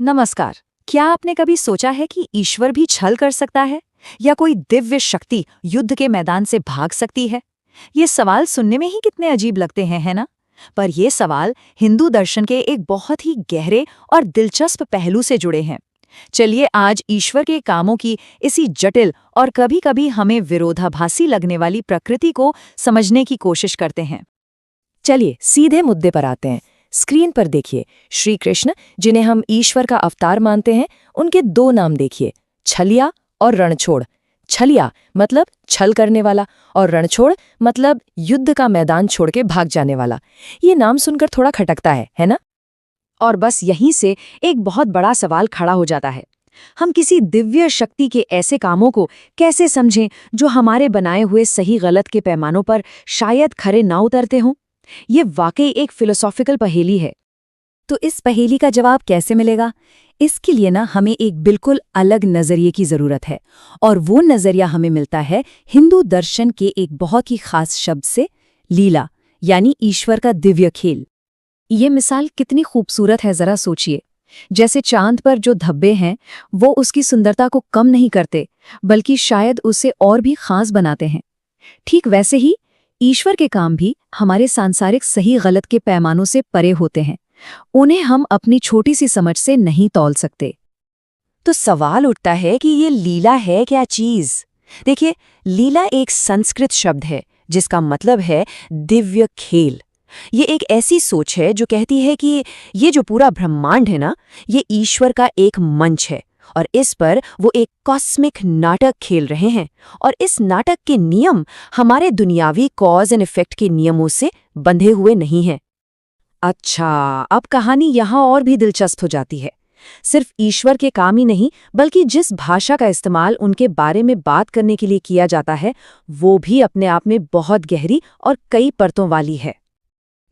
नमस्कार। क्या आपने कभी सोचा है कि ईश्वर भी छल कर सकता है या कोई दिव्य शक्ति युद्ध के मैदान से भाग सकती है? ये सवाल सुनने में ही कितने अजीब लगते हैं, है ना? पर ये सवाल हिंदू दर्शन के एक बहुत ही गहरे और दिलचस्प पहलू से जुड़े हैं। चलिए आज ईश्वर के कामों की इसी जटिल और कभी-कभी हमें विरोधाभासी लगने वाली प्रकृति को समझने की कोशिश करते हैं। चलिए सीधे मुद्दे पर आते हैं। स्क्रीन पर देखिए, श्री कृष्ण जिन्हें हम ईश्वर का अवतार मानते हैं, उनके दो नाम देखिए, छलिया और रणछोड़। छलिया मतलब छल करने वाला और रणछोड़ मतलब युद्ध का मैदान छोड़ के भाग जाने वाला। ये नाम सुनकर थोड़ा खटकता है ना? और बस यहीं से एक बहुत बड़ा सवाल खड़ा हो जाता है। हम किसी दिव्य शक्ति के ऐसे कामों को कैसे समझें जो हमारे बनाए हुए सही गलत के पैमानों पर शायद खरे ना उतरते हों? ये वाकई एक फिलोसॉफिकल पहेली है। तो इस पहेली का जवाब कैसे मिलेगा? इसके लिए ना हमें एक बिल्कुल अलग नजरिए की जरूरत है, और वो नजरिया हमें मिलता है हिंदू दर्शन के एक बहुत ही खास शब्द से, लीला, यानी ईश्वर का दिव्य खेल। ये मिसाल कितनी खूबसूरत है, जरा सोचिए। जैसे चांद पर जो धब्बे हैं वो उसकी सुंदरता को कम नहीं करते, बल्कि शायद उसे और भी खास बनाते हैं। ठीक वैसे ही ईश्वर के काम भी हमारे सांसारिक सही गलत के पैमानों से परे होते हैं। उन्हें हम अपनी छोटी सी समझ से नहीं तौल सकते। तो सवाल उठता है कि ये लीला है क्या चीज? देखिए, लीला एक संस्कृत शब्द है जिसका मतलब है दिव्य खेल। ये एक ऐसी सोच है जो कहती है कि ये जो पूरा ब्रह्मांड है ना, ये ईश्वर का एक मंच है और इस पर वो एक कॉस्मिक नाटक खेल रहे हैं, और इस नाटक के नियम हमारे दुनियावी कॉज एंड इफेक्ट के नियमों से बंधे हुए नहीं हैं। अच्छा, अब कहानी यहाँ और भी दिलचस्प हो जाती है। सिर्फ ईश्वर के काम ही नहीं, बल्कि जिस भाषा का इस्तेमाल उनके बारे में बात करने के लिए किया जाता है, वो भी अपने आप में बहुत गहरी और कई परतों वाली है।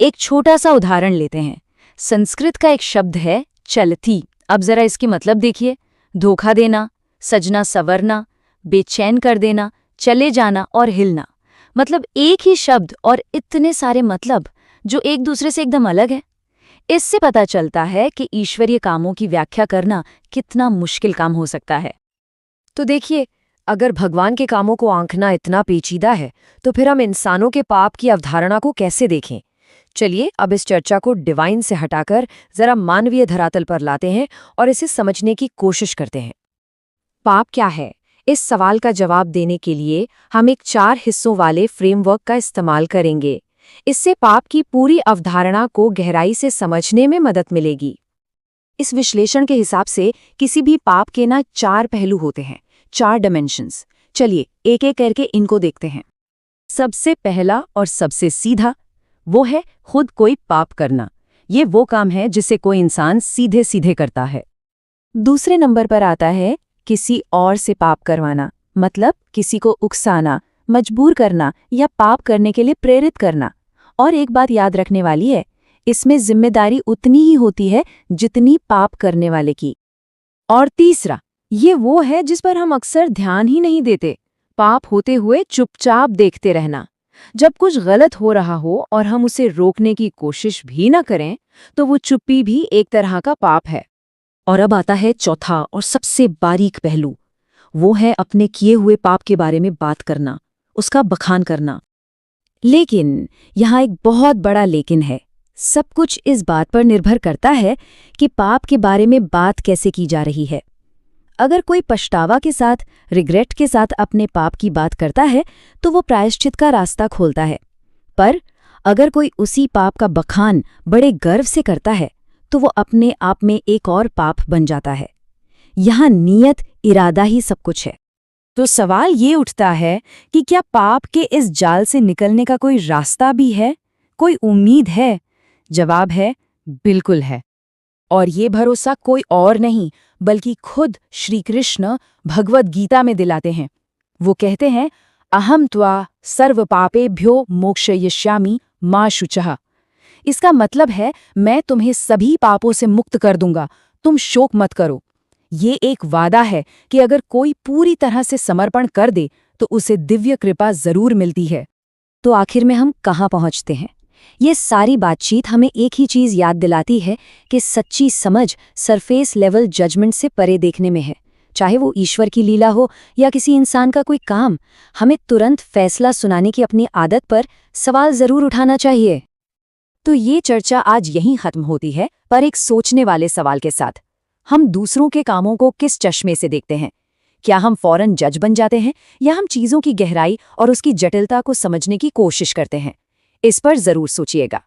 एक छोटा सा उदाहरण लेते हैं। संस्कृत का एक शब्द है चलती। अब जरा इसकी मतलब देखिए। धोखा देना, सजना संवरना, बेचैन कर देना, चले जाना और हिलना। मतलब एक ही शब्द और इतने सारे मतलब जो एक दूसरे से एकदम अलग है। इससे पता चलता है कि ईश्वरीय कामों की व्याख्या करना कितना मुश्किल काम हो सकता है। तो देखिए, अगर भगवान के कामों को आंकना इतना पेचीदा है, तो फिर हम इंसानों के पाप की अवधारणा को कैसे देखें? चलिए अब इस चर्चा को डिवाइन से हटाकर जरा मानवीय धरातल पर लाते हैं और इसे समझने की कोशिश करते हैं। पाप क्या है? इस सवाल का जवाब देने के लिए हम एक 4 हिस्सों वाले फ्रेमवर्क का इस्तेमाल करेंगे। इससे पाप की पूरी अवधारणा को गहराई से समझने में मदद मिलेगी। इस विश्लेषण के हिसाब से किसी भी पाप के ना 4 पहलू होते हैं, 4 डायमेंशंस। चलिए एक एक करके इनको देखते हैं। सबसे पहला और सबसे सीधा वो है खुद कोई पाप करना। ये वो काम है जिसे कोई इंसान सीधे सीधे करता है। दूसरे नंबर पर आता है किसी और से पाप करवाना, मतलब किसी को उकसाना, मजबूर करना या पाप करने के लिए प्रेरित करना। और एक बात याद रखने वाली है, इसमें जिम्मेदारी उतनी ही होती है जितनी पाप करने वाले की। और तीसरा, ये वो है जिस पर हम अक्सर ध्यान ही नहीं देते, पाप होते हुए चुपचाप देखते रहना। जब कुछ गलत हो रहा हो और हम उसे रोकने की कोशिश भी न करें, तो वो चुप्पी भी एक तरह का पाप है। और अब आता है चौथा और सबसे बारीक पहलू, वो है अपने किए हुए पाप के बारे में बात करना, उसका बखान करना। लेकिन यहाँ एक बहुत बड़ा लेकिन है। सब कुछ इस बात पर निर्भर करता है कि पाप के बारे में बात कैसे की जा रही है। अगर कोई पछतावा के साथ, रिग्रेट के साथ अपने पाप की बात करता है, तो वो प्रायश्चित का रास्ता खोलता है। पर अगर कोई उसी पाप का बखान बड़े गर्व से करता है, तो वो अपने आप में एक और पाप बन जाता है। यहाँ नियत, इरादा ही सब कुछ है। तो सवाल ये उठता है कि क्या पाप के इस जाल से निकलने का कोई रास्ता भी है, कोई उम्मीद है? जवाब है, बिल्कुल है। और ये भरोसा कोई और नहीं बल्कि खुद श्री कृष्ण भगवद गीता में दिलाते हैं। वो कहते हैं, अहम त्वा सर्व पापेभ्यो मोक्षयिष्यामि मा शुचः। इसका मतलब है, मैं तुम्हें सभी पापों से मुक्त कर दूंगा, तुम शोक मत करो। ये एक वादा है कि अगर कोई पूरी तरह से समर्पण कर दे तो उसे दिव्य कृपा जरूर मिलती है। तो आखिर में हम कहाँ पहुँचते हैं? ये सारी बातचीत हमें एक ही चीज़ याद दिलाती है कि सच्ची समझ सरफेस लेवल जजमेंट से परे देखने में है। चाहे वो ईश्वर की लीला हो या किसी इंसान का कोई काम, हमें तुरंत फैसला सुनाने की अपनी आदत पर सवाल ज़रूर उठाना चाहिए। तो ये चर्चा आज यहीं खत्म होती है, पर एक सोचने वाले सवाल के साथ। हम दूसरों के कामों को किस चश्मे से देखते हैं? क्या हम फौरन जज बन जाते हैं या हम चीज़ों की गहराई और उसकी जटिलता को समझने की कोशिश करते हैं? इस पर ज़रूर सोचिएगा।